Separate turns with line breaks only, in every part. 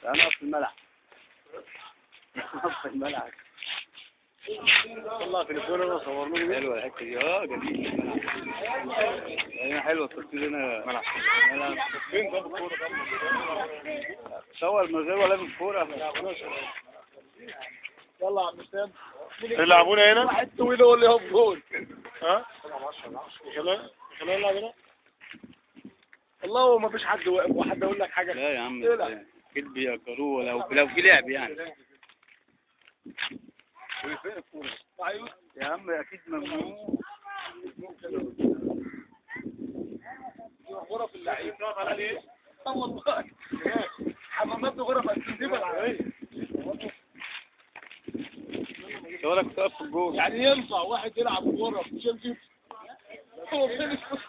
انا في الملعب. في الملعب.
طلع تليفوننا صورنا له.
حلوه الحته دي، جميل الملعب. هنا حلوه التصوير هنا.
ملعب فين ده الكوره؟
صور من غير ولا من كوره.
يلا يا عم اسلام يلعبونا هنا. واحد طويل هو اللي يقف جول. ها؟ خلينا نلعب هنا. والله هو ما فيش حد واقف وحد يقول لك حاجه.
لا يا عم اكيد بيأجروه لو في لعب يعني. يا عم اكيد ممنوع.
غرف اللعيب عليه. والله حمامات غرف التنظيم العربيه.
صورك تقف في الجول.
يعني ينفع واحد يلعب غرف تشيلسي؟ هو فين الفلوس؟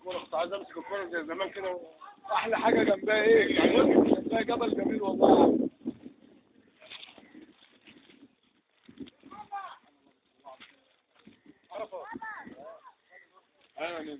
كنت عايز امسك الكوره زي زمان كده. احلى حاجه جنبها ايه؟ جنبها جبل جميل والله. ايوه ايوه